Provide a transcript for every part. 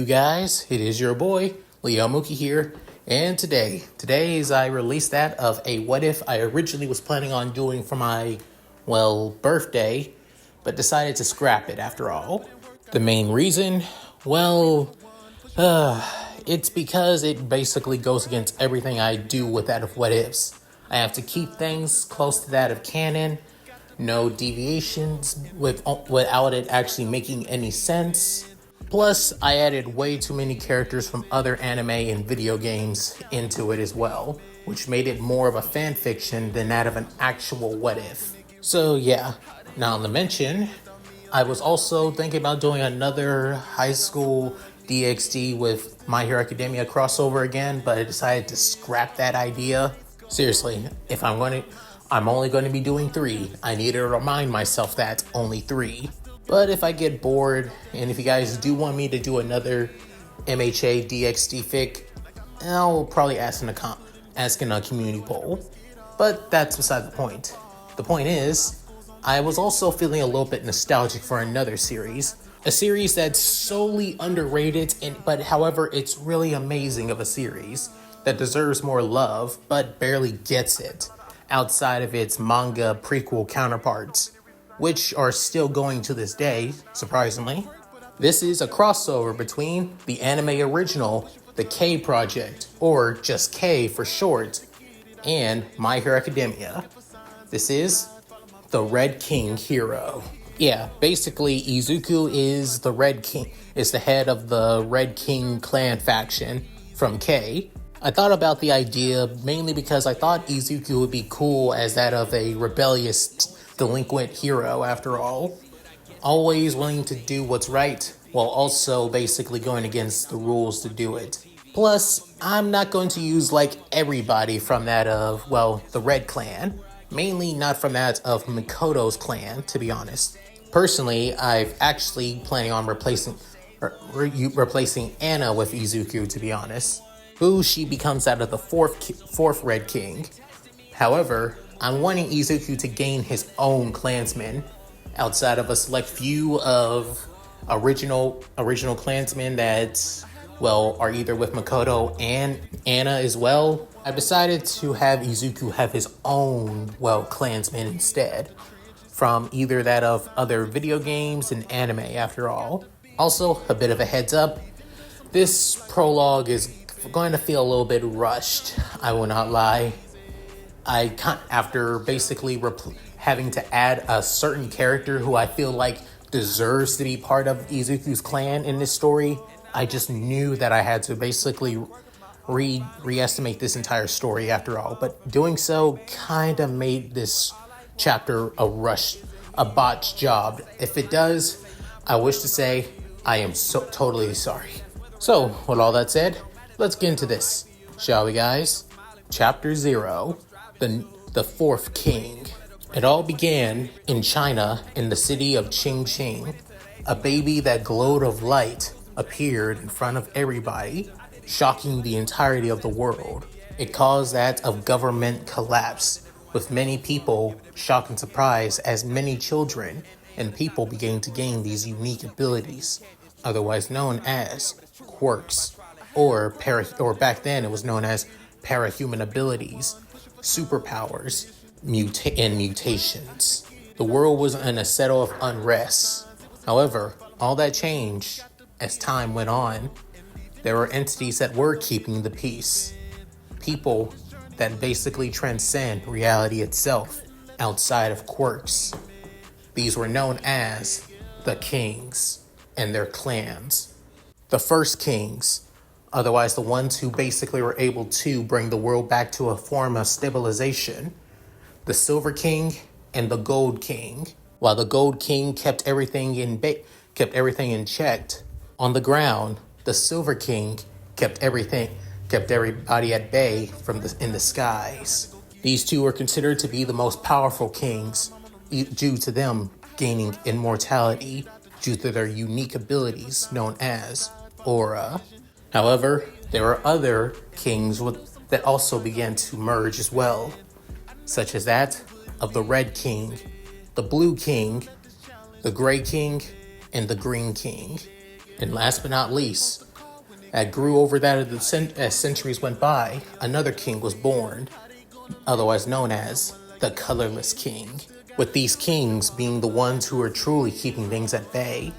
guys? It is your boy, Leo Mookie here, and today is I released that of a what if I originally was planning on doing for my, birthday, but decided to scrap it after all. The main reason, it's because it basically goes against everything I do with that of what ifs. I have to keep things close to that of canon, no deviations without it actually making any sense. Plus, I added way too many characters from other anime and video games into it as well, which made it more of a fan fiction than that of an actual what if. So yeah, now on the mention, I was also thinking about doing another high school DxD with My Hero Academia crossover again, but I decided to scrap that idea. Seriously, if I'm only going to be doing 3. I need to remind myself that only 3. But if I get bored, and if you guys do want me to do another MHA DxD fic, I'll probably ask in a community poll. But that's beside the point. The point is, I was also feeling a little bit nostalgic for another series. A series that's solely underrated, but however, it's really amazing of a series that deserves more love, but barely gets it outside of its manga prequel counterparts, which are still going to this day, surprisingly. This is a crossover between the anime original, the K Project, or just K for short, and My Hero Academia. This is the Red King hero. Yeah, basically Izuku is the Red King, is the head of the Red King clan faction from K. I thought about the idea mainly because I thought Izuku would be cool as that of a rebellious delinquent hero after all. Always willing to do what's right, while also basically going against the rules to do it. Plus, I'm not going to use like everybody from that of, the Red Clan. Mainly not from that of Mikoto's clan, to be honest. Personally, I've actually planning on replacing Anna with Izuku, to be honest. Who she becomes out of the fourth Red King. However, I'm wanting Izuku to gain his own clansmen outside of a select few of original clansmen that, are either with Mikoto and Anna as well. I've decided to have Izuku have his own, clansmen instead, from either that of other video games and anime after all. Also, a bit of a heads up, this prologue is going to feel a little bit rushed, I will not lie. After basically having to add a certain character who I feel like deserves to be part of Izuku's clan in this story, I just knew that I had to basically re-estimate this entire story after all. But doing so kind of made this chapter a botched job. If it does, I wish to say I am so totally sorry. So, with all that said, let's get into this, shall we guys? Chapter 0. The Fourth King. It all began in China in the city of Qingqing. A baby that glowed of light appeared in front of everybody, shocking the entirety of the world. It caused that of government collapse, with many people shocked and surprised as many children and people began to gain these unique abilities, otherwise known as quirks, or back then it was known as parahuman abilities, superpowers, and mutations. The world was in a settle of unrest. However, all that changed as time went on. There were entities that were keeping the peace. People that basically transcend reality itself outside of quirks. These were known as the kings and their clans. The first kings, otherwise the ones who basically were able to bring the world back to a form of stabilization. The Silver King and the Gold King. While the Gold King kept everything in check on the ground, the Silver King kept everybody at bay in the skies. These two are considered to be the most powerful kings due to them gaining immortality due to their unique abilities known as aura. However, there are other kings that also began to merge as well, such as that of the Red King, the Blue King, the Gray King, and the Green King. And last but not least, that grew over that of as centuries went by. Another king was born, otherwise known as the Colorless King. With these kings being the ones who were truly keeping things at bay,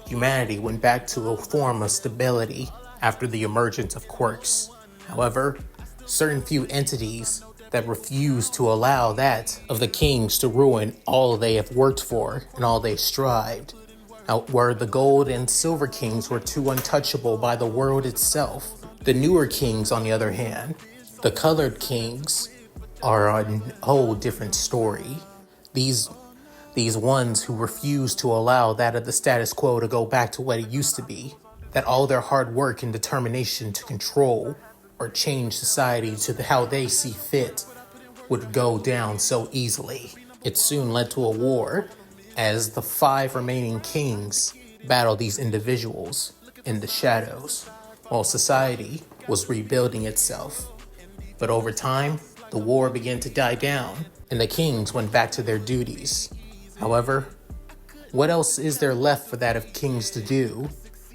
humanity went back to a form of stability after the emergence of quirks. However, certain few entities that refused to allow that of the kings to ruin all they have worked for and all they strived. Where the gold and silver kings were too untouchable by the world itself. The newer kings, on the other hand, the colored kings, are a whole different story. These ones who refuse to allow that of the status quo to go back to what it used to be, that all their hard work and determination to control or change society to how they see fit would go down so easily. It soon led to a war as the 5 remaining kings battled these individuals in the shadows while society was rebuilding itself. But over time, the war began to die down and the kings went back to their duties. However, what else is there left for that of kings to do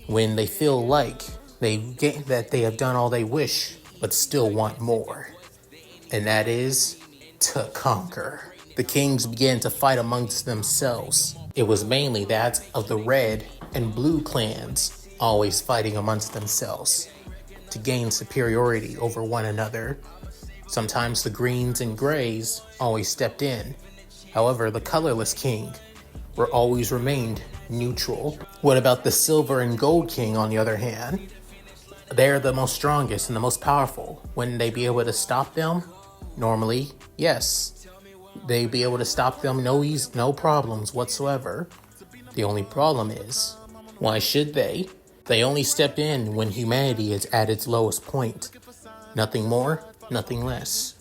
when they feel like that they have done all they wish but still want more? And that is to conquer. The kings began to fight amongst themselves. It was mainly that of the red and blue clans always fighting amongst themselves to gain superiority over one another. Sometimes the greens and grays always stepped in. However, the colorless king always remained neutral. What about the silver and gold king, on the other hand? They're the most strongest and the most powerful. Wouldn't they be able to stop them? Normally, yes. They'd be able to stop them, no problems whatsoever. The only problem is, why should they? They only step in when humanity is at its lowest point. Nothing more, nothing less.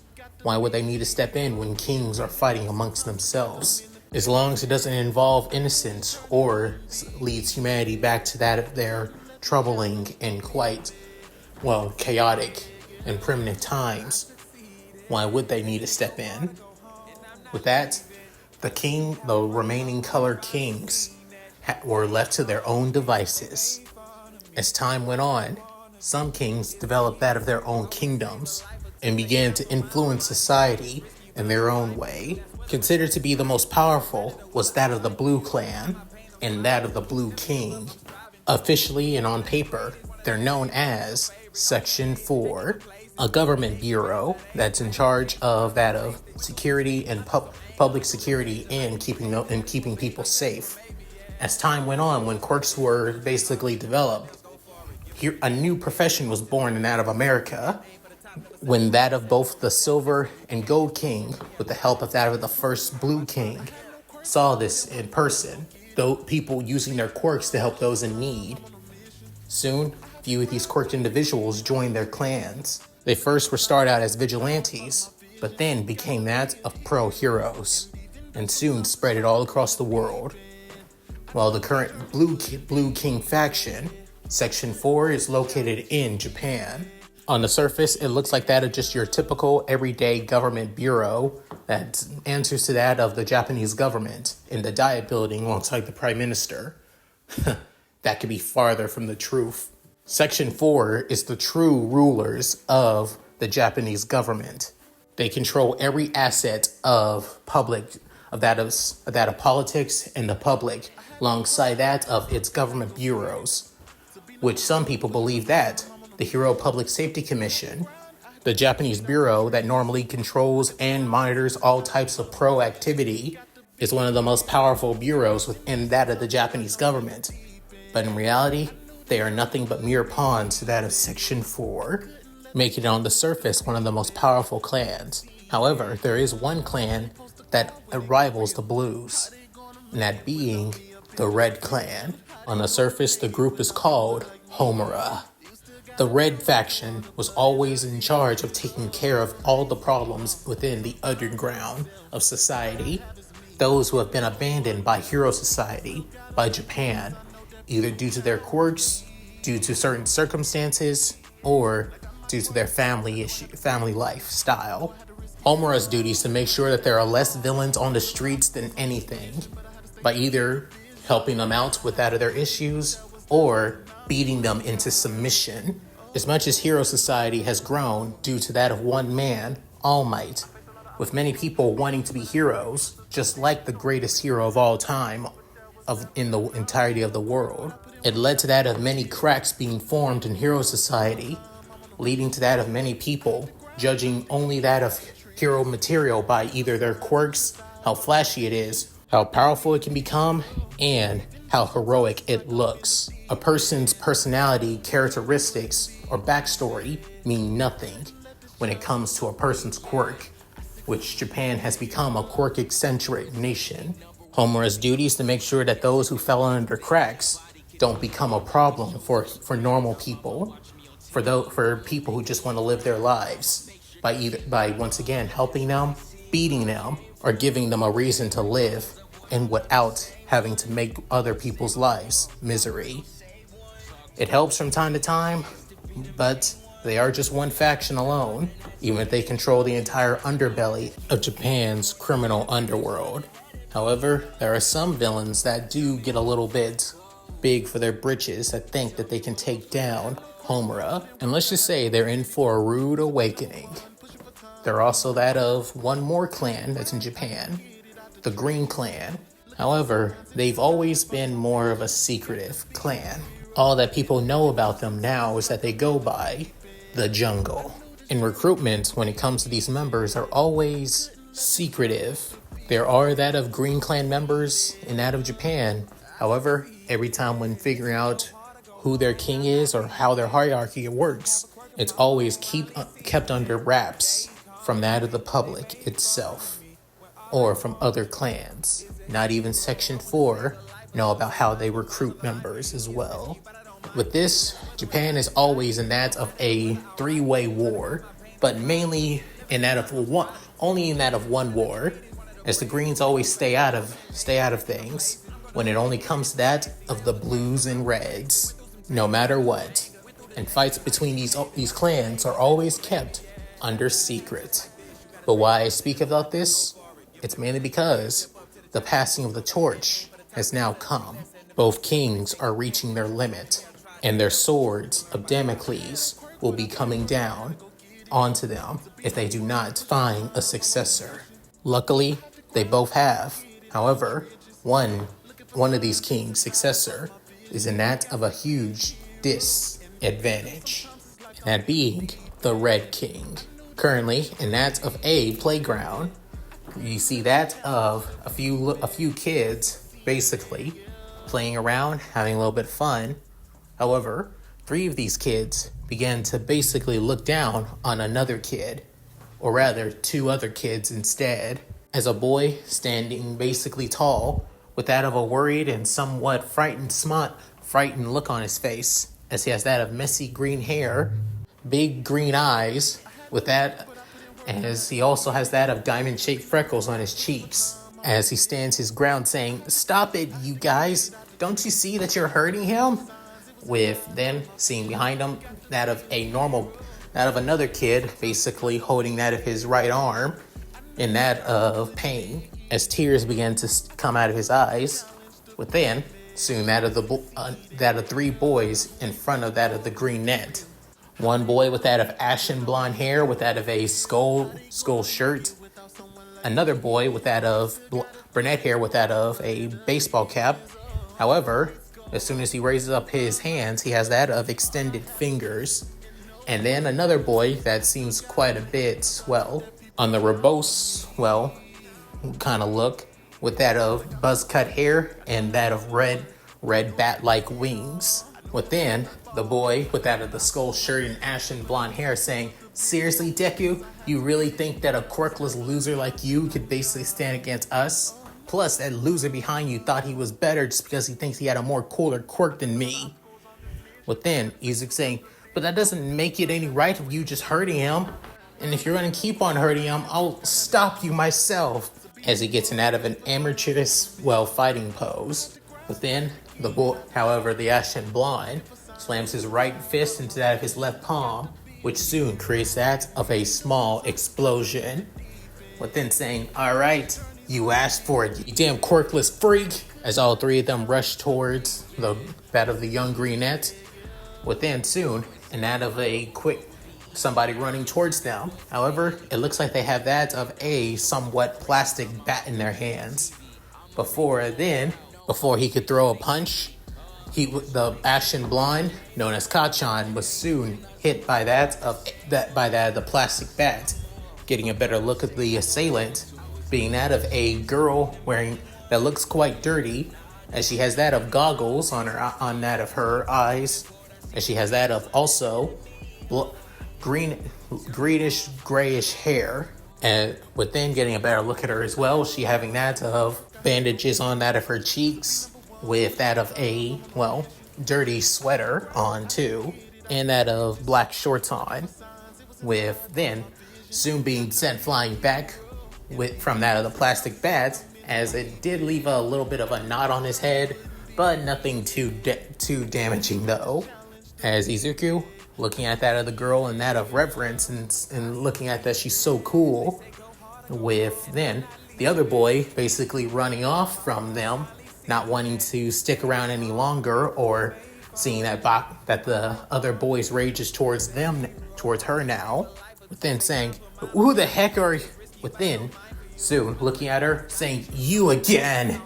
Why would they need to step in when kings are fighting amongst themselves? As long as it doesn't involve innocence or leads humanity back to that of their troubling and quite, chaotic and primitive times, why would they need to step in? With that, the remaining colored kings were left to their own devices. As time went on, some kings developed that of their own kingdoms and began to influence society in their own way. Considered to be the most powerful was that of the Blue Clan and that of the Blue King. Officially and on paper, they're known as Section 4, a government bureau that's in charge of that of security and public security and keeping people safe. As time went on, when quirks were basically developed, a new profession was born in that of America, when that of both the Silver and Gold King, with the help of that of the first Blue King, saw this in person, though people using their quirks to help those in need. Soon, few of these quirked individuals joined their clans. They first were started out as vigilantes, but then became that of pro-heroes, and soon spread it all across the world. While the current Blue King faction, Section 4, is located in Japan. On the surface, it looks like that of just your typical everyday government bureau that answers to that of the Japanese government in the Diet Building alongside the Prime Minister. That could be farther from the truth. Section 4 is the true rulers of the Japanese government. They control every asset of politics and the public, alongside that of its government bureaus, which some people believe that the Hero Public Safety Commission, the Japanese bureau that normally controls and monitors all types of pro-activity, is one of the most powerful bureaus within that of the Japanese government. But in reality, they are nothing but mere pawns to that of Section 4, making it on the surface one of the most powerful clans. However, there is one clan that rivals the Blues, and that being the Red Clan. On the surface, the group is called Homura. The Red faction was always in charge of taking care of all the problems within the underground of society, those who have been abandoned by Hero Society, by Japan, either due to their quirks, due to certain circumstances, or due to their family lifestyle. Homura's duty is to make sure that there are less villains on the streets than anything, by either helping them out with that of their issues or beating them into submission As much as Hero Society has grown due to that of one man, All Might, with many people wanting to be heroes, just like the greatest hero of all time in the entirety of the world, it led to that of many cracks being formed in Hero Society, leading to that of many people judging only that of hero material by either their quirks, how flashy it is, how powerful it can become, and how heroic it looks. A person's personality, characteristics, or backstory mean nothing when it comes to a person's quirk, which Japan has become a quirk-eccentric nation. Homura's duty is to make sure that those who fell under cracks don't become a problem for normal people, for people who just want to live their lives, by once again helping them, beating them, or giving them a reason to live, and without having to make other people's lives misery. It helps from time to time, but they are just one faction alone, even if they control the entire underbelly of Japan's criminal underworld. However, there are some villains that do get a little bit big for their britches that think that they can take down Homura, and let's just say they're in for a rude awakening. They're also that of one more clan that's in Japan, the Green Clan. However, they've always been more of a secretive clan. All that people know about them now is that they go by the Jungle. In recruitment, when it comes to these members, are always secretive. There are that of Green Clan members and that of Japan. However, every time when figuring out who their king is or how their hierarchy works, it's always kept under wraps from that of the public itself or from other clans. Not even Section 4 know about how they recruit members as well. With this, Japan is always in that of a three-way war, but mainly in that of one war, as the Greens always stay out of things when it only comes to that of the Blues and Reds, no matter what. And fights between these clans are always kept under secret. But why I speak about this? It's mainly because the passing of the torch has now come. Both kings are reaching their limit, and their swords of Damocles will be coming down onto them if they do not find a successor. Luckily, they both have. However, one of these kings' successor is in that of a huge disadvantage, and that being the Red King. Currently, in that of a playground, you see that of a few kids basically playing around, having a little bit of fun. However, 3 of these kids began to basically look down on another kid, or rather 2 other kids instead, as a boy standing basically tall with that of a worried and somewhat frightened look on his face, as he has that of messy green hair, big green eyes, with that, as he also has that of diamond-shaped freckles on his cheeks, as he stands his ground saying, "Stop it, you guys! Don't you see that you're hurting him?" With then seeing behind him that of another kid basically holding that of his right arm in that of pain, as tears began to come out of his eyes. Within, soon that of 3 boys in front of that of the green net. One boy with that of ashen blonde hair with that of a skull shirt. Another boy with that of brunette hair with that of a baseball cap. However, as soon as he raises up his hands, he has that of extended fingers. And then another boy that seems quite a bit, on the verbose, kind of look, with that of buzz cut hair and that of red bat-like wings. Within, the boy with that of the skull shirt and ashen blonde hair saying, "Seriously, Deku, you really think that a quirkless loser like you could basically stand against us? Plus, that loser behind you thought he was better just because he thinks he had a more cooler quirk than me." Within, Izuku saying, "But that doesn't make it any right of you just hurting him. And if you're going to keep on hurting him, I'll stop you myself." As he gets in out of an amateurish, fighting pose. Within, the boy, however, the ashen blonde, slams his right fist into that of his left palm, which soon creates that of a small explosion. Within saying, "All right, you asked for it, you damn quirkless freak," as all 3 of them rush towards that of the young greenette. Within soon, and that of a quick somebody running towards them. However, it looks like they have that of a somewhat plastic bat in their hands. Before he could throw a punch, the ashen blonde, known as Kachan, was soon hit by the plastic bat. Getting a better look at the assailant, being that of a girl that looks quite dirty, as she has that of goggles on that of her eyes, and she has that of also greenish grayish hair. And within getting a better look at her as well, she having that of bandages on that of her cheeks, with that of a dirty sweater on too, and that of black shorts on, with then soon being sent flying back from that of the plastic bat, as it did leave a little bit of a knot on his head, but nothing too damaging though. As Izuku, looking at that of the girl and that of reverence, and looking at that she's so cool, with then the other boy basically running off from them, not wanting to stick around any longer, or seeing that the other boy's rage is towards her now, within saying, "Who the heck are you?" Within soon looking at her, saying, "You again."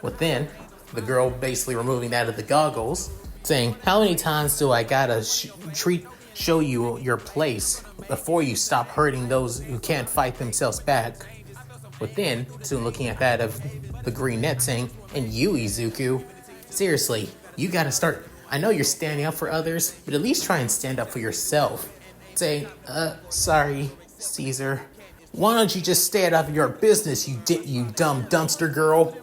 Within the girl basically removing that of the goggles, saying, "How many times do I gotta show you your place before you stop hurting those who can't fight themselves back?" Within soon looking at that of the green net, saying, "And you, Izuku, seriously, you gotta start. I know you're standing up for others, but at least try and stand up for yourself." Saying, sorry, Caesar. Why don't you just stay out of your business, you dumb dumpster girl?"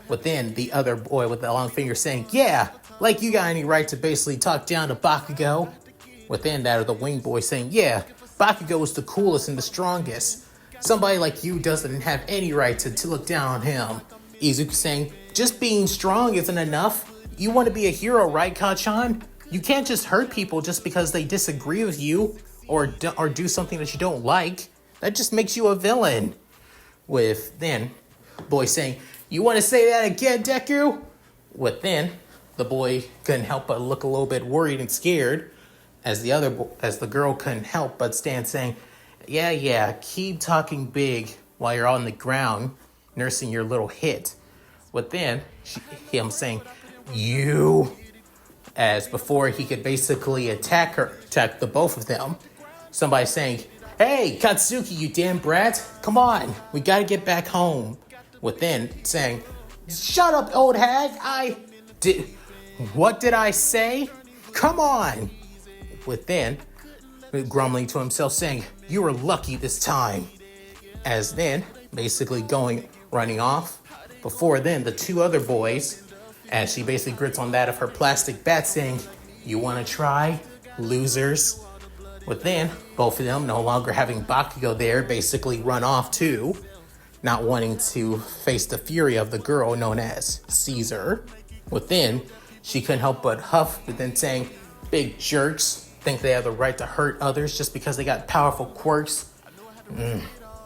Within the other boy with the long finger saying, "Yeah, like you got any right to basically talk down to Bakugo?" Within that of the wing boy saying, "Yeah, Bakugo is the coolest and the strongest. Somebody like you doesn't have any right to look down on him." Izuku saying, "Just being strong isn't enough. You want to be a hero, right, Kachan? You can't just hurt people just because they disagree with you or do something that you don't like. That just makes you a villain." With then boy saying, "You want to say that again, Deku?" With then the boy couldn't help but look a little bit worried and scared, as the girl couldn't help but stand saying, Yeah, keep talking big while you're on the ground, nursing your little hit." Within him saying, "You," as before he could basically attack the both of them. Somebody saying, "Hey, Katsuki, you damn brat, come on, we gotta get back home." Within saying, "Shut up, old hag, what did I say? Come on." Within grumbling to himself saying, "You were lucky this time." As then basically running off. Before then the two other boys, as she basically grits on that of her plastic bat saying, "You want to try, losers?" Within both of them no longer having Bakugo there, basically run off too, not wanting to face the fury of the girl known as Caesar. Within she couldn't help but huff, but then saying, "Big jerks think they have the right to hurt others just because they got powerful quirks."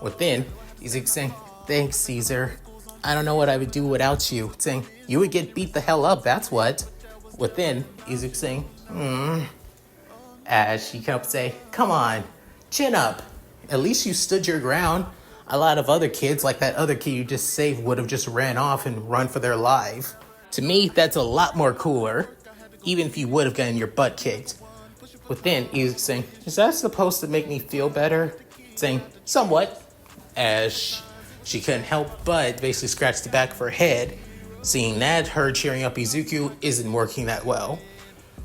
Within, he's saying, "Thanks, Caesar. I don't know what I would do without you." Saying, "You would get beat the hell up, that's what." Within, he's saying, as she kept saying, "Come on, chin up. At least you stood your ground. A lot of other kids, like that other kid you just saved, would have just ran off and run for their life. To me, that's a lot more cooler, even if you would have gotten your butt kicked." Within, he's saying, "Is that supposed to make me feel better?" Saying, "Somewhat," as she couldn't help but basically scratch the back of her head, seeing that her cheering up Izuku isn't working that well.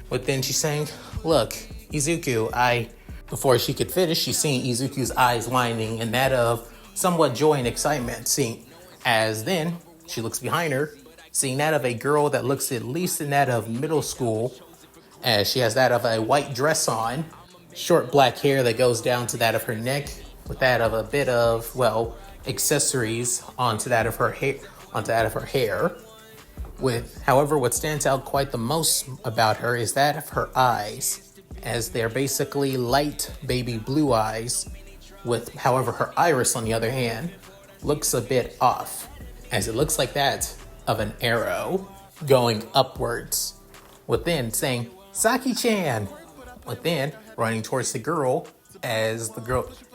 Within, she's saying, "Look, Izuku, Before she could finish, she's seeing Izuku's eyes widening and that of somewhat joy and excitement, as then she looks behind her, seeing that of a girl that looks at least in that of middle school, as she has that of a white dress on, short black hair that goes down to that of her neck, with that of a bit of, accessories onto that of her hair. However, what stands out quite the most about her is that of her eyes, as they're basically light baby blue eyes, however, her iris, on the other hand, looks a bit off, as it looks like that of an arrow going upwards. Within saying, Saki-chan! But then, running towards the girl, as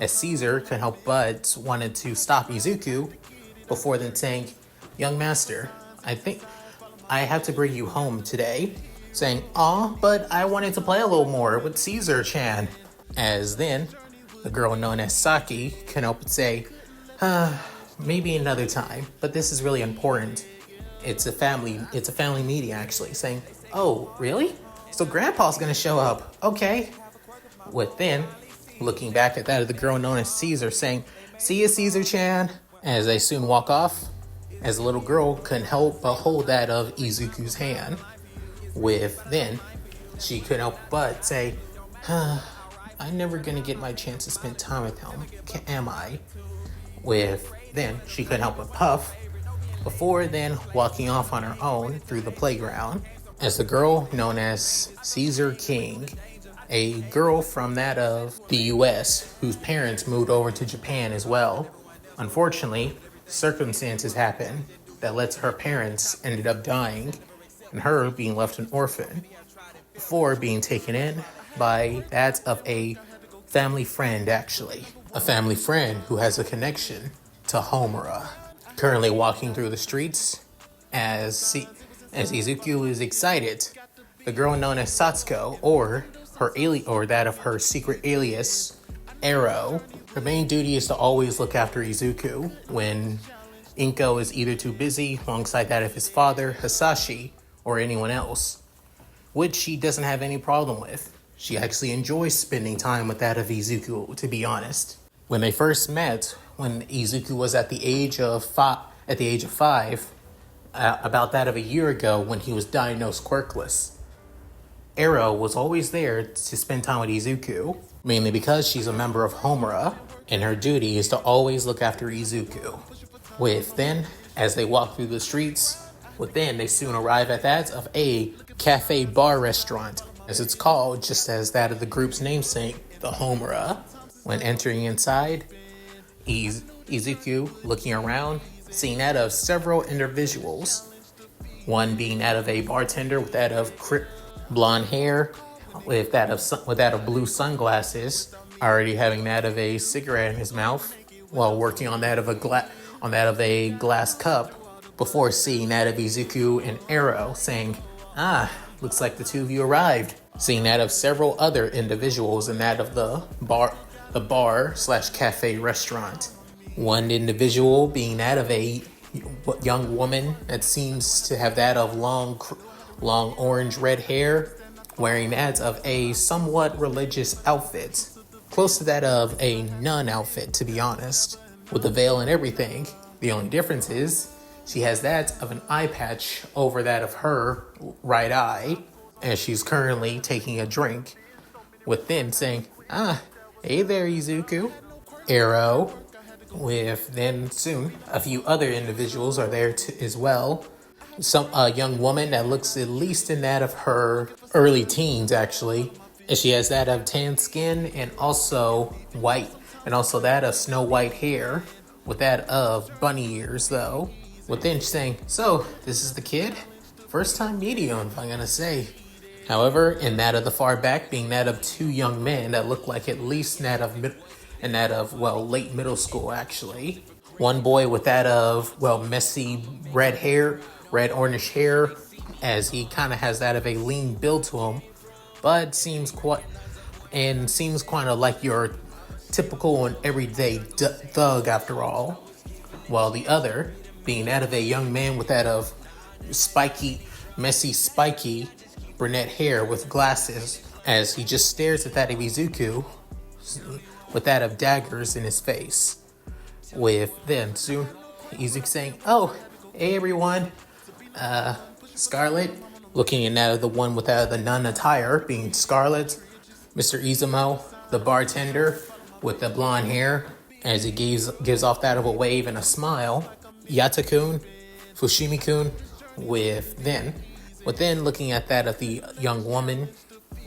Caesar couldn't help but wanted to stop Izuku, before then saying, "Young master, I think I have to bring you home today." Saying, "Aw, but I wanted to play a little more with Caesar-chan." As then, the girl known as Saki can help but say, "Maybe another time, but this is really important. It's a family meeting actually." Saying, "Oh, really? So Grandpa's gonna show up, okay." With then, looking back at that of the girl known as Caesar saying, "See ya, Caesar-chan," as they soon walk off, as the little girl couldn't help but hold that of Izuku's hand. With then, she couldn't help but say, "I'm never gonna get my chance to spend time with him, am I?" With then, she couldn't help but puff, before then walking off on her own through the playground, as the girl known as Caesar King, a girl from that of the US whose parents moved over to Japan as well. Unfortunately, circumstances happened that led to her parents ended up dying and her being left an orphan before being taken in by that of a family friend actually. A family friend who has a connection to Homura. Currently walking through the streets as Izuku is excited. The girl known as Satsuko, or that of her secret alias, Arrow. Her main duty is to always look after Izuku when Inko is either too busy alongside that of his father, Hisashi, or anyone else, which she doesn't have any problem with. She actually enjoys spending time with that of Izuku, to be honest. When they first met, when Izuku was at the age of 5, about that of a year ago when he was diagnosed quirkless, Arrow was always there to spend time with Izuku, mainly because she's a member of Homura, and her duty is to always look after Izuku. With then, as they walk through the streets, they soon arrive at that of a cafe bar restaurant, as it's called, just as that of the group's namesake, the Homura. When entering inside, Izuku, looking around, seeing that of several individuals, one being that of a bartender with that of blonde hair, with that of blue sunglasses, already having that of a cigarette in his mouth, while working on that of a glass cup, before seeing that of Izuku and Arrow, saying, "Looks like the two of you arrived." Seeing that of several other individuals in that of the bar/cafe restaurant. One individual being that of a young woman that seems to have that of long orange red hair, wearing that of a somewhat religious outfit, close to that of a nun outfit, to be honest, with a veil and everything. The only difference is she has that of an eye patch over that of her right eye, as she's currently taking a drink, with then saying, "Hey there, Izuku." Arrow, with then soon a few other individuals are there as well. A young woman that looks at least in that of her early teens actually, and she has that of tan skin and also that of snow white hair, with that of bunny ears though. With then saying, "So, this is the kid? First time meeting him, if I'm gonna say." However, in that of the far back being that of two young men that look like at least late middle school actually. One boy with that of, messy red orange hair, as he kind of has that of a lean build to him, but seems quite of like your typical and everyday thug after all. While the other being that of a young man with that of messy, spiky brunette hair with glasses, as he just stares at that of Izuku with that of daggers in his face. With then soon Izuku saying, "Oh, hey everyone, Scarlet," looking in that of the one with that of the nun attire being Scarlet, Mr. Izumo, the bartender with the blonde hair, as he gives off that of a wave and a smile, Yatakun, Fushimi-kun, with then looking at that of the young woman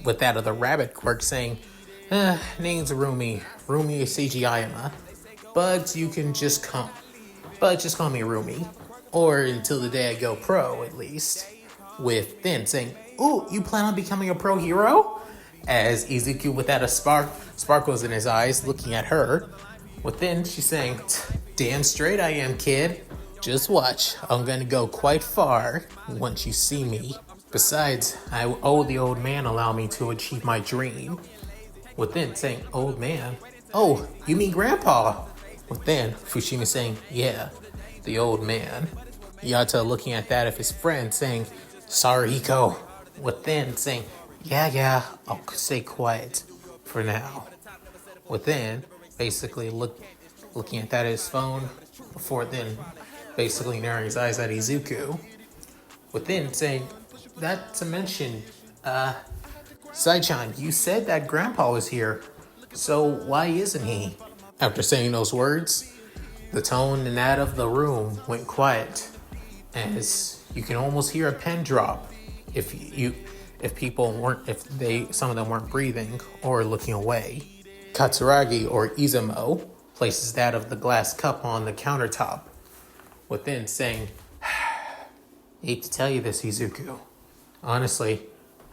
with that of the rabbit quirk saying, "Name's Rumi Seijiyama, but just call me Rumi, or until the day I go pro at least." With then saying, ooh, you plan on becoming a pro hero? As Izuku, without a sparkles in his eyes, looking at her. Within, she's saying, damn straight I am, kid. Just watch, I'm gonna go quite far once you see me. Besides, I owe the old man allow me to achieve my dream. Within, saying, old man? Oh, you mean grandpa? Within, Fushimi saying, yeah, the old man. Yata looking at that of his friend, saying, sorry, Hiko. Within, saying, yeah, I'll stay quiet for now. Within, basically looking at that of his phone, before then basically narrowing his eyes at Izuku. Within, saying, that to mention, Sai-chan, you said that grandpa was here, so why isn't he? After saying those words, the tone and that of the room went quiet, as you can almost hear a pen drop if some of them weren't breathing or looking away. Katsuragi, or Izumo, places that of the glass cup on the countertop, within, saying, hate to tell you this, Izuku. Honestly,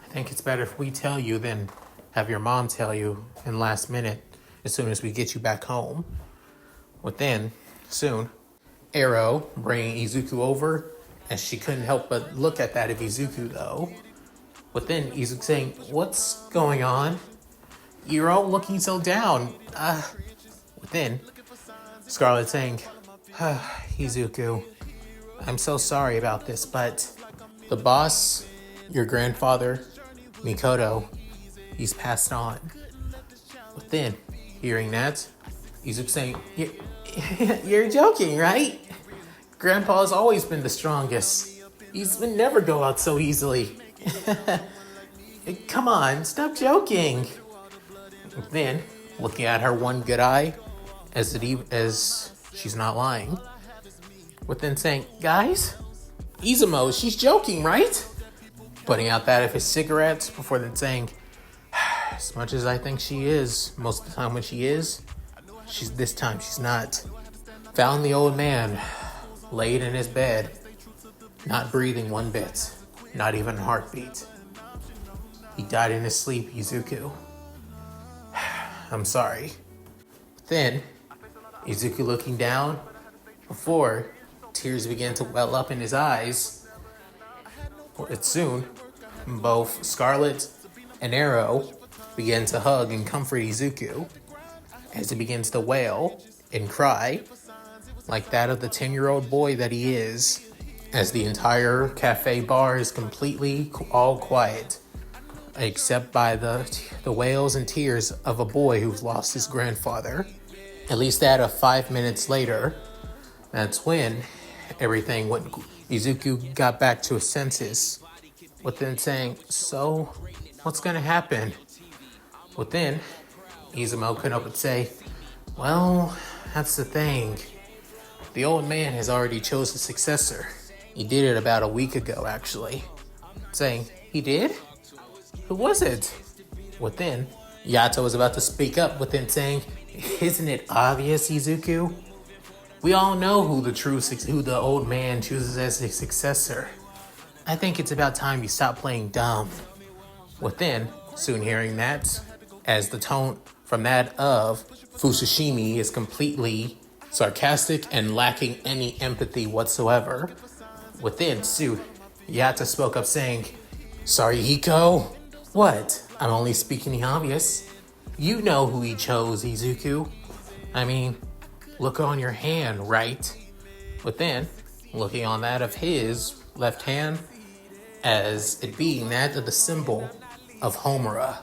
I think it's better if we tell you than have your mom tell you in last minute as soon as we get you back home. Within, soon, Arrow bringing Izuku over, as she couldn't help but look at that of Izuku though. Within, Izuku saying, what's going on? You're all looking so down. Within, Scarlet saying, Izuku, I'm so sorry about this, but the boss, your grandfather, Mikoto, he's passed on. Within, hearing that, Izuku saying, you're joking, right? Grandpa's always been the strongest. He's been never go out so easily. Come on, stop joking. Then, looking at her one good eye, as she's not lying, within saying, guys, Izumo, she's joking, right? Putting out that of his cigarettes before then saying, as much as I think she is, most of the time when she is, this time she's not. Found the old man, laid in his bed, not breathing one bit, not even a heartbeat. He died in his sleep, Izuku. I'm sorry. Then, Izuku looking down, before tears began to well up in his eyes. Soon, both Scarlet and Arrow begin to hug and comfort Izuku as he begins to wail and cry like that of the 10-year-old boy that he is, as the entire cafe bar is completely all quiet, except by the wails and tears of a boy who's lost his grandfather. At least that of 5 minutes later, that's when everything went. Izuku got back to his senses, within saying, so, what's gonna happen? Within, Izumo couldn't help but say, well, that's the thing. The old man has already chosen a successor. He did it about a week ago, actually. Saying, he did? Who was it? Within, Yato was about to speak up, within saying, isn't it obvious, Izuku? We all know who the old man chooses as his successor. I think it's about time you stop playing dumb. Within, soon hearing that, as the tone from that of Fushimi is completely sarcastic and lacking any empathy whatsoever. Within, soon, Yato spoke up saying, sorry, Hiko? What? I'm only speaking the obvious. You know who he chose, Izuku. I mean, look on your hand, right? Within, looking on that of his left hand, as it being that of the symbol of Homura.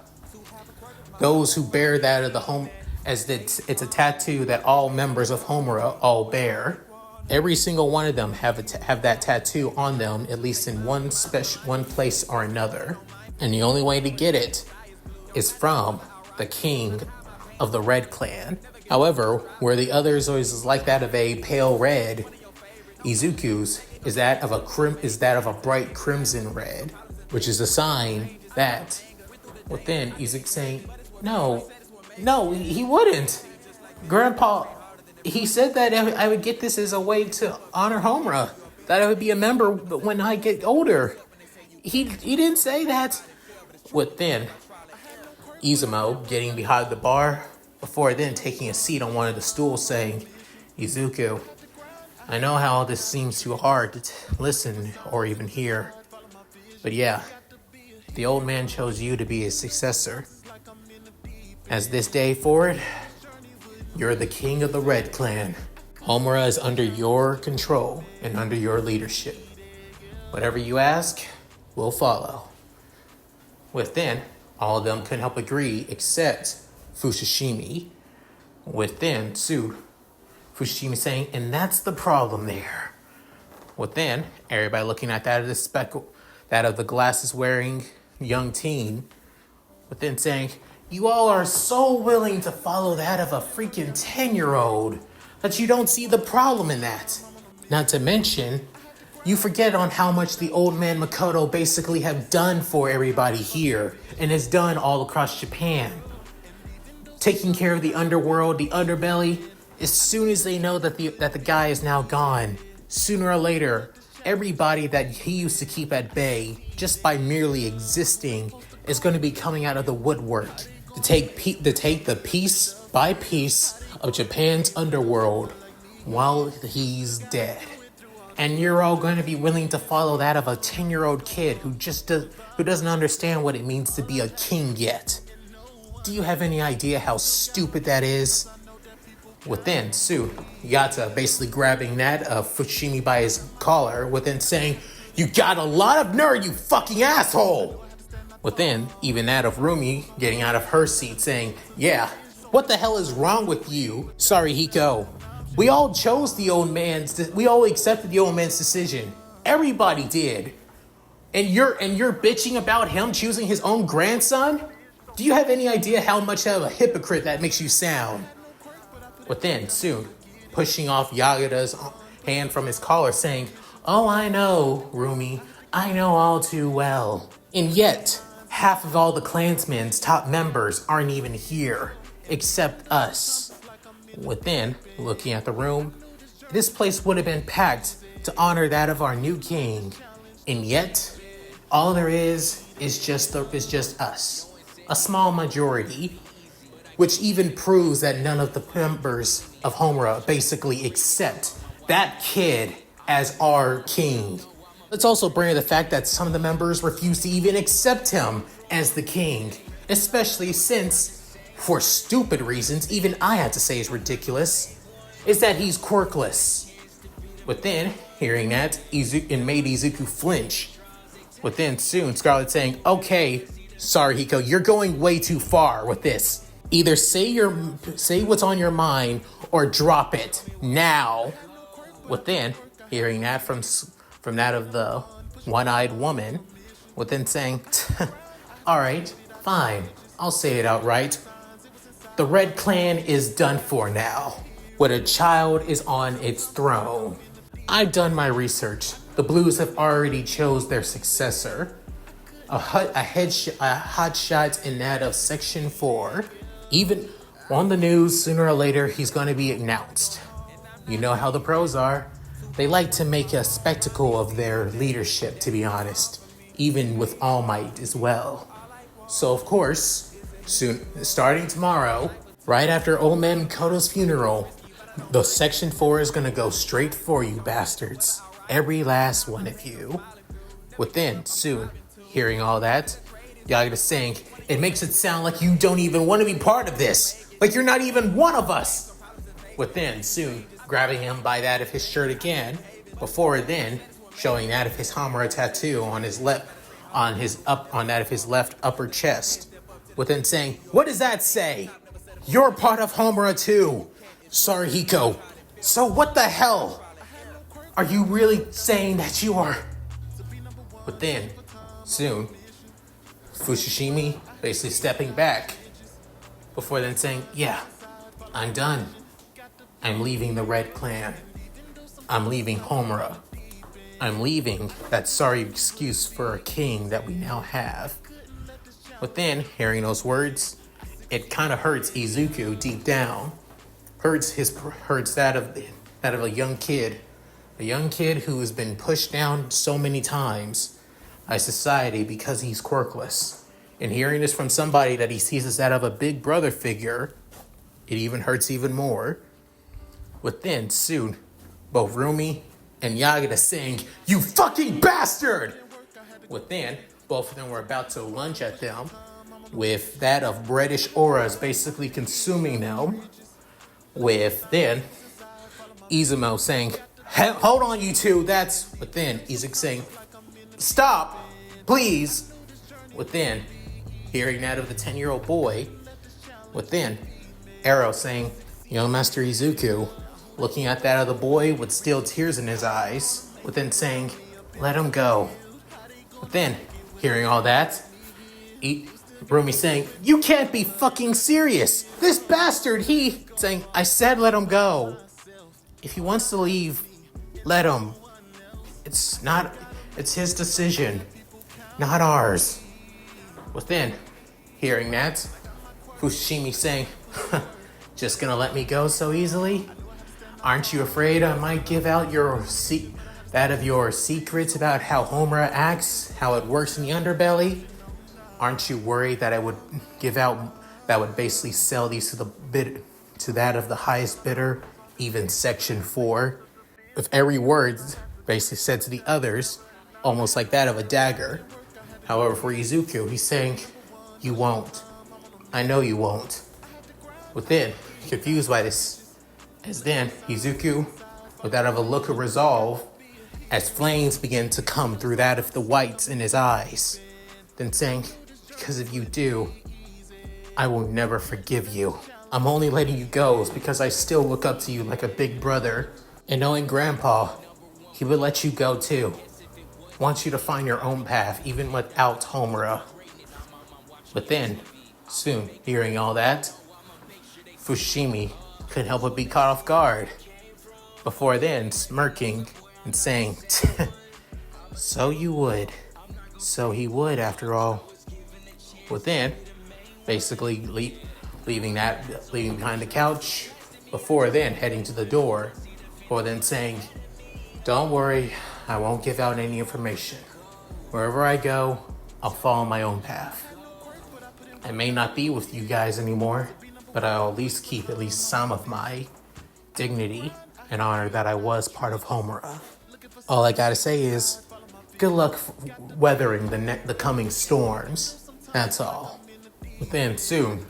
Those who bear that of the home, as it's a tattoo that all members of Homura all bear. Every single one of them have that tattoo on them, at least in one place or another. And the only way to get it is from the king of the Red Clan. However, where the others is like that of a pale red, Izuku's is that of a bright crimson red, which is a sign that within Izuku saying, no, he wouldn't. Grandpa, he said that I would get this as a way to honor Homura, that I would be a member when I get older. He didn't say that. With then Izumo getting behind the bar, before then taking a seat on one of the stools, saying, Izuku, I know how this seems too hard to listen or even hear, but yeah, the old man chose you to be his successor. As this day forward, you're the king of the Red Clan. Homura is under your control and under your leadership. Whatever you ask, we'll follow. Within, all of them couldn't help agree except Fushimi. Within, Fushimi saying, and that's the problem there. Within, everybody looking at that of the glasses wearing young teen. Within saying, you all are so willing to follow that of a freaking 10-year-old that you don't see the problem in that. Not to mention, you forget on how much the old man Makoto basically have done for everybody here and has done all across Japan. Taking care of the underworld, the underbelly, as soon as they know that the guy is now gone, sooner or later, everybody that he used to keep at bay, just by merely existing, is going to be coming out of the woodwork to take the piece by piece of Japan's underworld while he's dead. And you're all going to be willing to follow that of a 10-year-old kid who doesn't understand what it means to be a king yet. Do you have any idea how stupid that is? Within, Yata basically grabbing that of Fushimi by his collar, within saying, you got a lot of nerve, you fucking asshole! Within, even that of Rumi getting out of her seat saying, yeah, what the hell is wrong with you? Sorry, Hiko. We all accepted the old man's decision. Everybody did. And you're bitching about him choosing his own grandson? Do you have any idea how much of a hypocrite that makes you sound? Within, pushing off Yagata's hand from his collar, saying, oh, I know, Rumi. I know all too well. And yet, half of all the clansmen's top members aren't even here, except us. Within, looking at the room, this place would have been packed to honor that of our new king. And yet, all there is just us. A small majority, which even proves that none of the members of Homura basically accept that kid as our king. Let's also bring in the fact that some of the members refuse to even accept him as the king, especially since, for stupid reasons, even I had to say is ridiculous, is that he's quirkless. Within, hearing that, it made Izuku flinch. Within, Scarlet saying, okay, sorry Hiko, you're going way too far with this. Either say what's on your mind or drop it now. Within, hearing that from that of the one-eyed woman, within saying, all right, fine, I'll say it outright. The Red Clan is done for now. When a child is on its throne. I've done my research. The Blues have already chose their successor. A hotshot in that of Section 4. Even on the news, sooner or later, he's going to be announced. You know how the pros are. They like to make a spectacle of their leadership, to be honest. Even with All Might as well. So, of course, starting tomorrow, right after Old Man Koto's funeral, the Section 4 is going to go straight for you bastards. Every last one of you. Within, hearing all that, Yagata saying, it makes it sound like you don't even want to be part of this. Like you're not even one of us. Within, grabbing him by that of his shirt again. Before then, showing that of his Hamura tattoo on his left, on that of his left upper chest. Within saying, what does that say? You're part of Homura too. Sorry, Hiko. So what the hell? Are you really saying that you are? But then, Fushimi basically stepping back. Before then saying, yeah, I'm done. I'm leaving the Red Clan. I'm leaving Homura. I'm leaving that sorry excuse for a king that we now have. But then, hearing those words, it kind of hurts Izuku deep down. Hurts that of a young kid who has been pushed down so many times, by society because he's quirkless. And hearing this from somebody that he sees as that of a big brother figure, it even hurts even more. But then soon, both Rumi and Yagata saying, "You fucking bastard!" Within, both of them were about to lunge at them, with that of reddish auras basically consuming them. With then Izumo saying, "Hold on, you two, that's..." Within, Izuku saying, "Stop, please." Within, hearing that of the 10-year-old boy. Within, Arrow saying, "Young Master Izuku," looking at that of the boy with still tears in his eyes. Within saying, "Let him go." Within, hearing all that, Rumi saying, "You can't be fucking serious. This bastard, he..." Saying, "I said let him go. If he wants to leave, let him. It's his decision, not ours." Within, hearing that, Fushimi saying, "Just gonna let me go so easily? Aren't you afraid I might give out your secrets about how Homura acts, how it works in the underbelly? Aren't you worried that I would give out, that would basically sell these to that of the highest bidder, even Section 4? With every word basically said to the others, almost like that of a dagger. However, for Izuku, he's saying, "You won't. I know you won't." Within, confused by this, as then Izuku, with that of a look of resolve, as flames begin to come through that of the whites in his eyes, then saying, "Because if you do, I will never forgive you. I'm only letting you go because I still look up to you like a big brother. And knowing Grandpa, he would let you go too. Wants you to find your own path, even without Homura." But then, soon, hearing all that, Fushimi couldn't help but be caught off guard. Before then, smirking and saying, "So you would. So he would, after all." Within, basically leaving behind the couch. Before then, heading to the door. Before then saying, "Don't worry, I won't give out any information. Wherever I go, I'll follow my own path. I may not be with you guys anymore, but I'll at least keep at least some of my dignity and honor that I was part of Homura. All I gotta say is, good luck weathering the coming storms. That's all." Within, soon,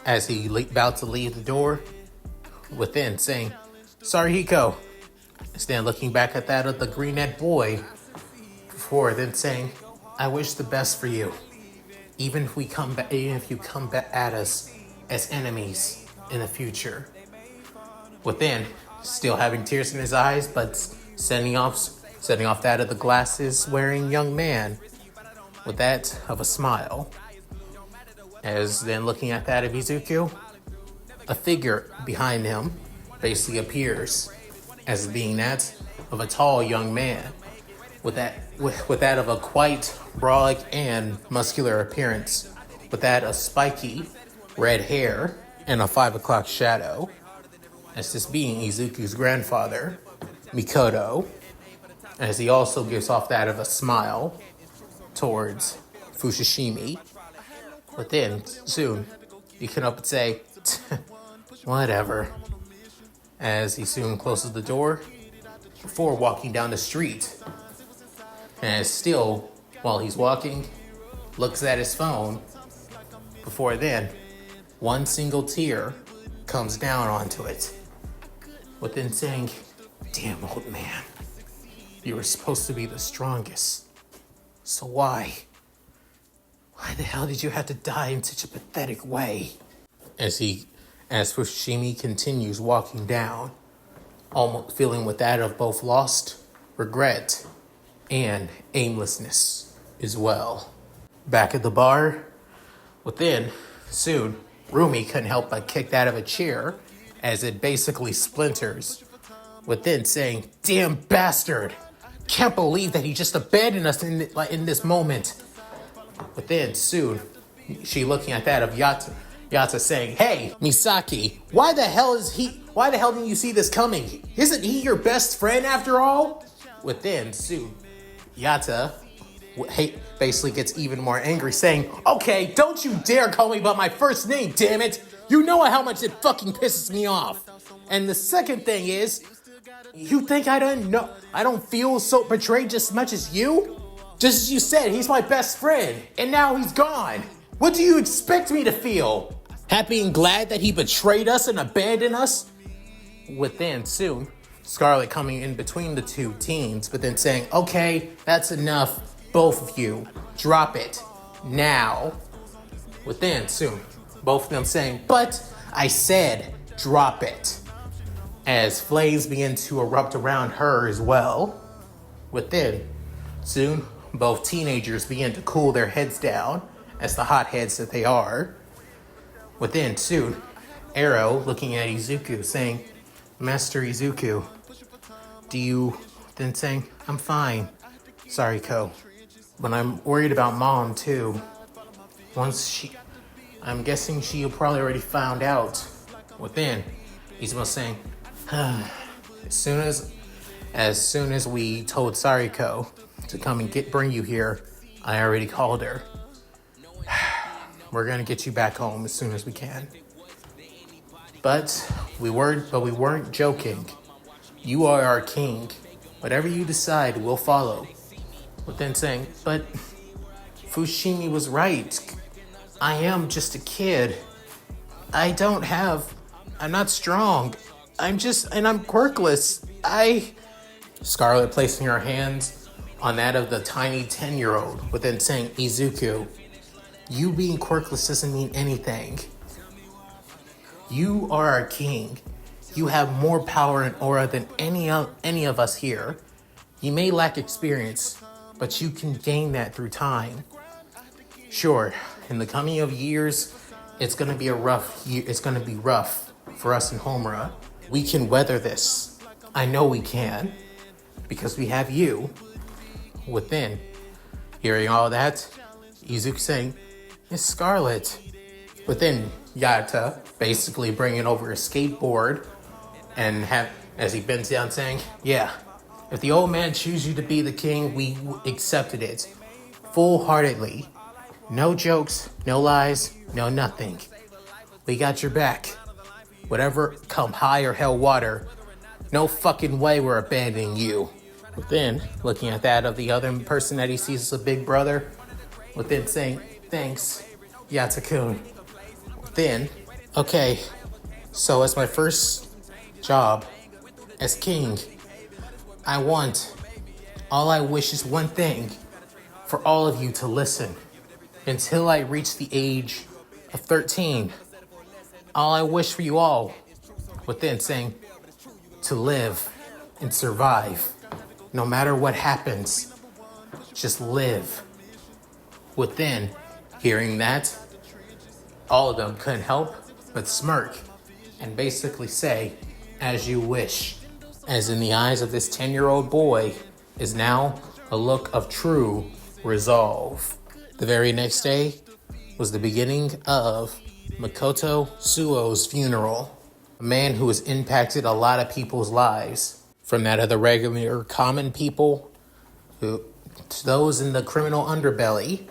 as he about to leave the door, within saying, "Sorry, Hiko." Then looking back at that of the green-eyed boy, before then saying, "I wish the best for you. Even if you come back at us as enemies in the future." Within, still having tears in his eyes, but sending off that of the glasses-wearing young man with that of a smile. As then looking at that of Izuku, a figure behind him basically appears as being that of a tall young man with that of a quite brolic and muscular appearance, with that of spiky red hair and a 5 o'clock shadow, as this being Izuku's grandfather, Mikoto, as he also gives off that of a smile towards Fushimi. But then, soon, he can up and say, "Whatever," as he soon closes the door before walking down the street. And still, while he's walking, looks at his phone. Before then, one single tear comes down onto it. Within saying, "Damn, old man, you were supposed to be the strongest. So why? Why the hell did you have to die in such a pathetic way?" As Fushimi continues walking down, almost feeling with that of both lost, regret, and aimlessness as well. Back at the bar, within, soon, Rumi couldn't help but kick that of a chair as it basically splinters. Within saying, "Damn bastard! Can't believe that he just abandoned us in this moment." Within, soon, she looking at that of Yata saying, "Hey, Misaki, why the hell didn't you see this coming? Isn't he your best friend after all?" Within, soon, Yata basically gets even more angry, saying, "Okay, don't you dare call me by my first name, damn it! You know how much it fucking pisses me off." And the second thing is, you think I don't feel so betrayed just as much as you? Just as you said, he's my best friend, and now he's gone. What do you expect me to feel? Happy and glad that he betrayed us and abandoned us? Within soon, Scarlet coming in between the two teens, but then saying, "Okay, that's enough, both of you. Drop it. Now." Within soon, both of them saying, "But I said, drop it." As flames begin to erupt around her as well. Within soon, both teenagers begin to cool their heads down as the hotheads that they are. Within soon, Arrow looking at Izuku saying, "Master Izuku, do you..." Then saying, "I'm fine. Sorry, Ko. But I'm worried about Mom too. I'm guessing she probably already found out." Within, Izumo saying, as soon as we told Sariko to come and bring you here, I already called her. We're gonna get you back home as soon as we can. But we weren't joking. You are our king. Whatever you decide, we'll follow." But then saying, "But Fushimi was right. I am just a kid. I'm not strong. I'm quirkless. Scarlet placing her hands on that of the tiny 10-year-old, but then saying, "Izuku, you being quirkless doesn't mean anything. You are our king. You have more power and aura than any of us here. You may lack experience, but you can gain that through time. Sure, in the coming of years, it's gonna be rough for us in Homura. We can weather this. I know we can, because we have you." Within, hearing all that, Izuku saying, "Miss Scarlet." Within, Yata basically bringing over a skateboard and as he bends down saying, "Yeah, if the old man chooses you to be the king, we accepted it full-heartedly. No jokes, no lies, no nothing. We got your back. Whatever come high or hell water, no fucking way we're abandoning you." Within, looking at that of the other person that he sees as a big brother, within saying, "Thanks, Yatakun." Within, "Okay, so as my first job as king, all I wish is one thing, for all of you to listen. Until I reach the age of 13, all I wish for you all," within saying, "to live and survive. No matter what happens, just live." Within, hearing that, all of them couldn't help but smirk and basically say, "As you wish." As in the eyes of this 10-year-old boy is now a look of true resolve. The very next day was the beginning of Makoto Suo's funeral, a man who has impacted a lot of people's lives, from that of the regular common people to those in the criminal underbelly,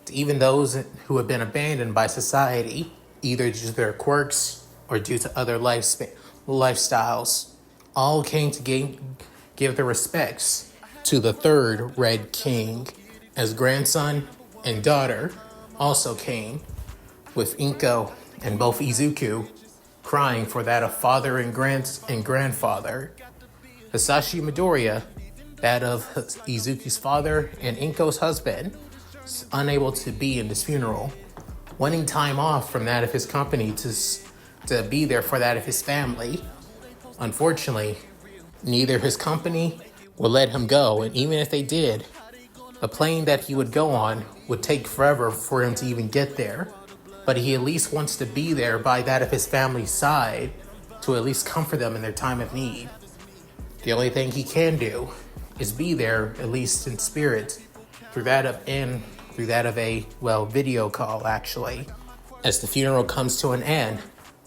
to even those who have been abandoned by society, either due to their quirks or due to other lifestyles. All came to give their respects to the third Red King, as grandson and daughter also came, with Inko and both Izuku crying for that of father and grandfather. Hisashi Midoriya, that of Izuku's father and Inko's husband, was unable to be in this funeral, wanting time off from that of his company to be there for that of his family. Unfortunately, neither his company would let him go, and even if they did, the plane that he would go on would take forever for him to even get there. But he at least wants to be there by that of his family's side to at least comfort them in their time of need. The only thing he can do is be there, at least in spirit, through that of a video call, actually. As the funeral comes to an end,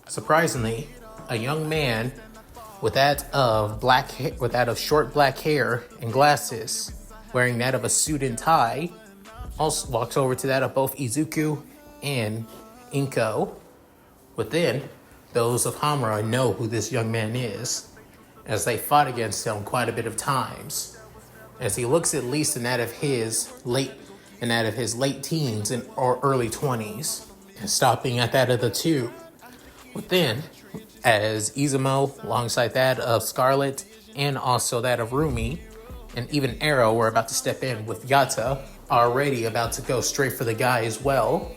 surprisingly, a young man with that of short black hair and glasses wearing that of a suit and tie, also walks over to that of both Izuku and Inko. Within, those of Hamura know who this young man is, as they fought against him quite a bit of times. As he looks at least in that of his late teens or early 20s, and stopping at that of the two. Within, as Izumo, alongside that of Scarlet, and also that of Rumi, and even Arrow were about to step in with Yata, already about to go straight for the guy as well.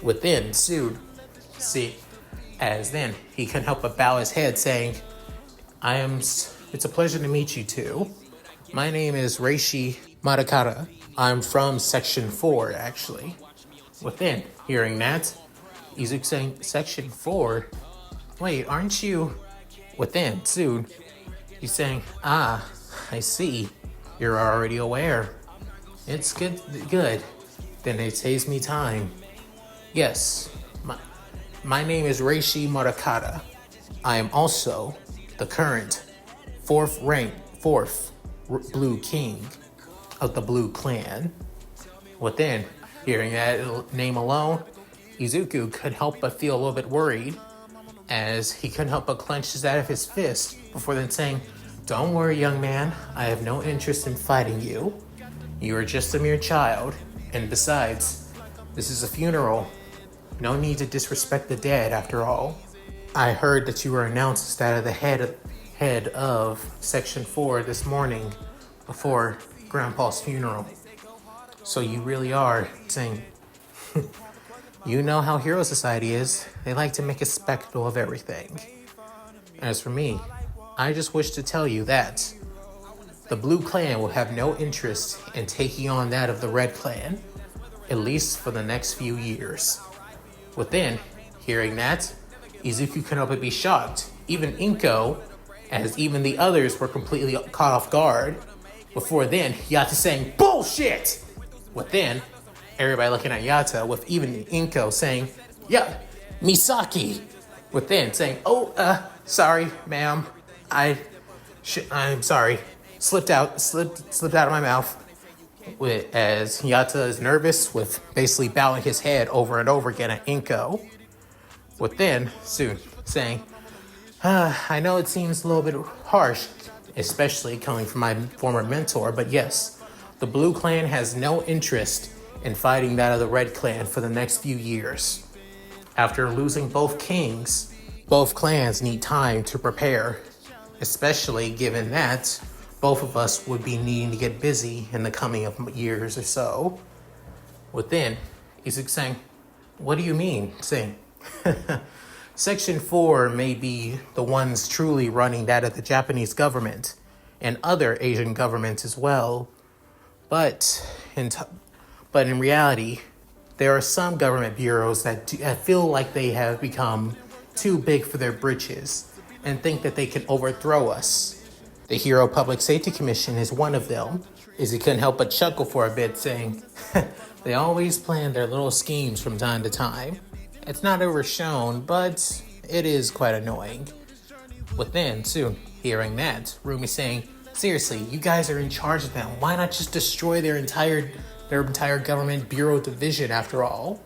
Within, Sood, as then he couldn't help but bow his head, saying, it's a pleasure to meet you two. My name is Reishi Matakata. I'm from Section 4, actually. Within, hearing that, Izuku saying, Section 4? Wait, aren't you? Within, soon, he's saying, I see. You're already aware. It's good. Then it saves me time. Yes, my name is Reishi Matakata. I am also the current fourth Blue King of the Blue Clan. Within, hearing that name alone, Izuku couldn't help but feel a little bit worried, as he couldn't help but clench his out of his fist before then saying, Don't worry, young man, I have no interest in fighting you. You are just a mere child, and besides, this is a funeral. No need to disrespect the dead, after all. I heard that you were announced as that of the head of Section 4 this morning before Grandpa's funeral. So you really are saying, you know how Hero Society is. They like to make a spectacle of everything. As for me, I just wish to tell you that the Blue Clan will have no interest in taking on that of the Red Clan, at least for the next few years. Within, hearing that, Izuku couldn't help but be shocked. Even Inko, as even the others were completely caught off guard. Before then, Yata saying, Bullshit! Within, everybody looking at Yata, with even Inko saying, Yeah, Misaki! Within, saying, sorry, ma'am. I'm sorry. Slipped out of my mouth. As Yata is nervous, with basically bowing his head over and over again at Inko. Within, soon, saying, I know it seems a little bit harsh, especially coming from my former mentor, but yes, the Blue Clan has no interest in fighting that of the Red Clan for the next few years. After losing both kings, both clans need time to prepare, especially given that both of us would be needing to get busy in the coming of years or so. Within, Izuku saying, What do you mean? Saying, Section 4 may be the ones truly running that of the Japanese government and other Asian governments as well. But in reality, there are some government bureaus that feel like they have become too big for their britches and think that they can overthrow us. The Hero Public Safety Commission is one of them. Izzy couldn't help but chuckle for a bit, saying, They always plan their little schemes from time to time. It's not overshown, but it is quite annoying. Within, soon, hearing that, Rumi saying, Seriously, you guys are in charge of them. Why not just destroy their entire government bureau division after all?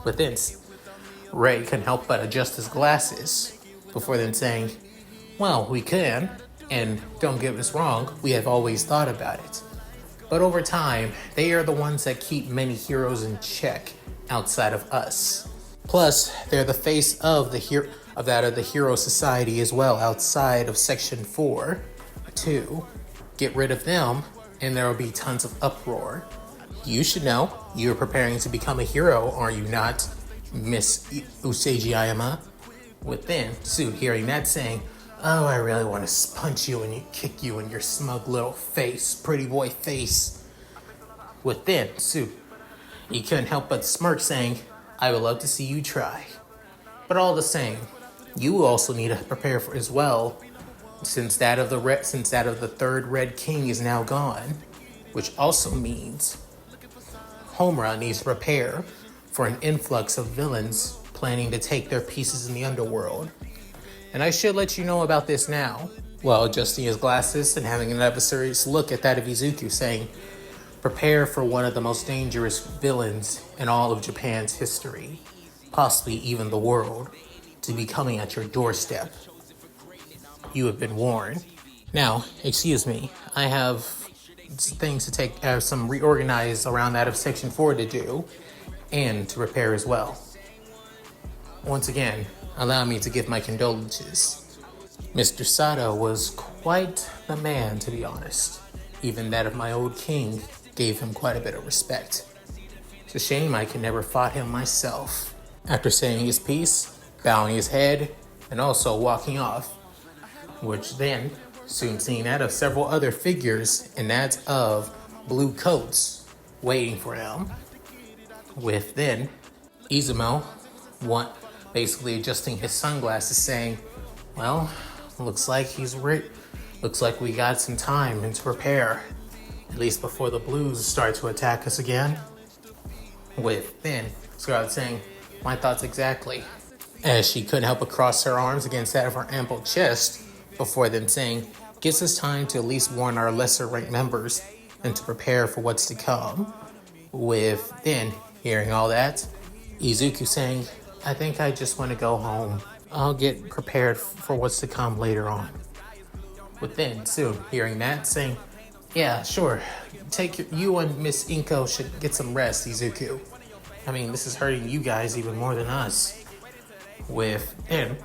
Within, Ray couldn't help but adjust his glasses, before then saying, Well, we can, and don't get us wrong, we have always thought about it. But over time, they are the ones that keep many heroes in check outside of us. Plus, they're the face of the Hero Society as well, outside of Section 4. 2. Get rid of them, and there will be tons of uproar. You should know, you're preparing to become a hero, are you not, Miss Useiji Ayama? Within, Sue hearing that saying, Oh, I really want to punch you and kick you in your smug little face, pretty boy face. Within, Sue, he couldn't help but smirk saying, I would love to see you try. But all the same, you also need to prepare for as well, since that of the third Red King is now gone, which also means Homura needs to prepare for an influx of villains planning to take their pieces in the underworld. And I should let you know about this now. while adjusting his glasses and having another serious look at that of Izuku, saying, "Prepare for one of the most dangerous villains in all of Japan's history, possibly even the world, to be coming at your doorstep. You have been warned." Now, excuse me, I have things to take, some reorganize around that of Section 4 to do, and to prepare as well. Once again, allow me to give my condolences. Mr. Sato was quite the man, to be honest. Even that of my old king gave him quite a bit of respect. It's a shame I could never fought him myself. After saying his piece, bowing his head, and also walking off, which then soon seen that of several other figures, and that of blue coats waiting for him, with then Izumo basically adjusting his sunglasses, saying, "Well, looks like looks like we got some time and to prepare, at least before the blues start to attack us again." With then Scarlet saying, "My thoughts exactly," as she couldn't help but cross her arms against that of her ample chest, before then saying, "Gives us time to at least warn our lesser ranked members and to prepare for what's to come." With then hearing all that, Izuku saying, "I think I just want to go home. I'll get prepared for what's to come later on." With then soon hearing that saying, "Yeah, sure. You and Miss Inko should get some rest, Izuku. I mean, this is hurting you guys even more than us." With then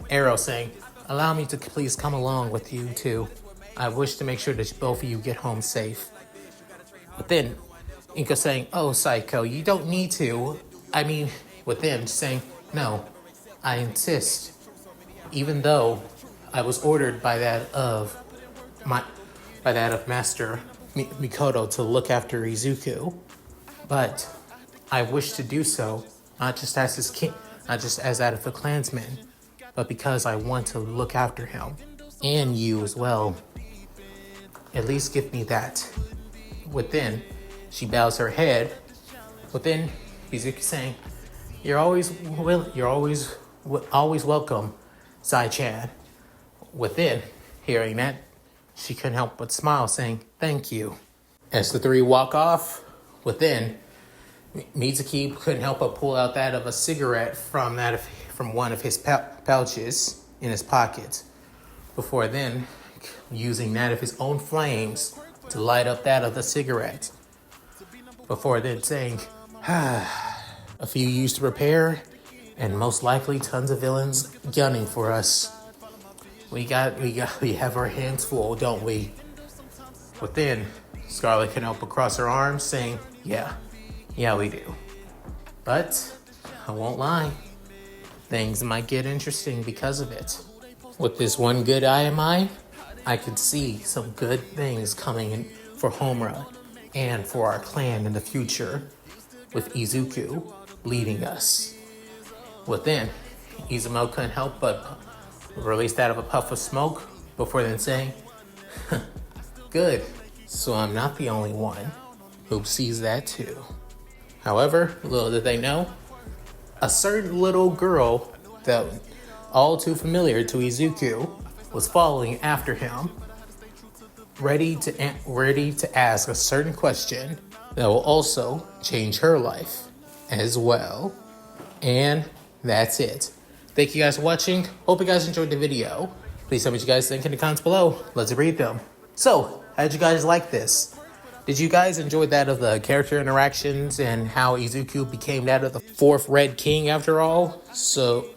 Arrow saying, "Allow me to please come along with you too. I wish to make sure that both of you get home safe." But then Inko saying, "Oh, Psycho, you don't need to. I mean," with them saying, "No, I insist. Even though I was ordered by that of Master Mikoto to look after Izuku, but I wish to do so not just as his king, not just as that of the clansman, but because I want to look after him and you as well. At least give me that." Within, she bows her head. Within, Izuku saying, You're always welcome, Sai-chan." Within, hearing that, she couldn't help but smile, saying, "Thank you." As the three walk off, within, Mizuki couldn't help but pull out that of a cigarette from one of his pouches in his pocket, before then using that of his own flames to light up that of the cigarette, before then saying, "A few years to prepare, and most likely tons of villains gunning for us. We have our hands full, don't we?" Within, Scarlet can help but cross her arms, saying, Yeah, we do. But I won't lie, things might get interesting because of it. With this one good eye of mine, I could see some good things coming in for Homura and for our clan in the future, with Izuku leading us. Within, Izumo couldn't help but release that of a puff of smoke, before then saying, "Good, so I'm not the only one who sees that too." However, little did they know, a certain little girl that all too familiar to Izuku was following after him, ready to ask a certain question that will also change her life as well. And that's it. Thank you guys for watching. Hope you guys enjoyed the video. Please tell me what you guys think in the comments below. Let's read them. So, how did you guys like this? Did you guys enjoy that of the character interactions and how Izuku became that of the fourth Red King after all? So,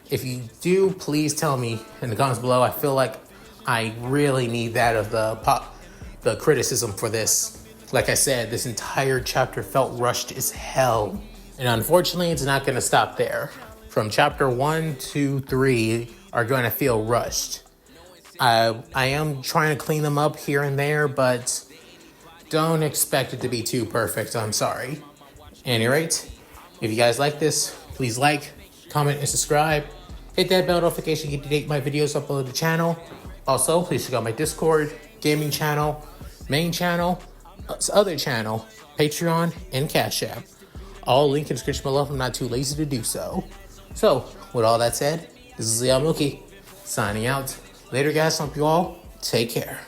if you do, please tell me in the comments below. I feel like I really need that of the criticism for this. Like I said, this entire chapter felt rushed as hell. And unfortunately, it's not going to stop there. From chapter 1, 2, 3 are going to feel rushed. I am trying to clean them up here and there, but don't expect it to be too perfect. I'm sorry. At any rate, if you guys like this, please like, comment, and subscribe. Hit that bell notification to get my videos uploaded to the channel. Also, please check out my Discord, gaming channel, main channel, other channel, Patreon, and Cash App. All linked in the description below if I'm not too lazy to do so. So, with all that said, this is Leon Mookie, signing out. Later, guys. Hope you all take care.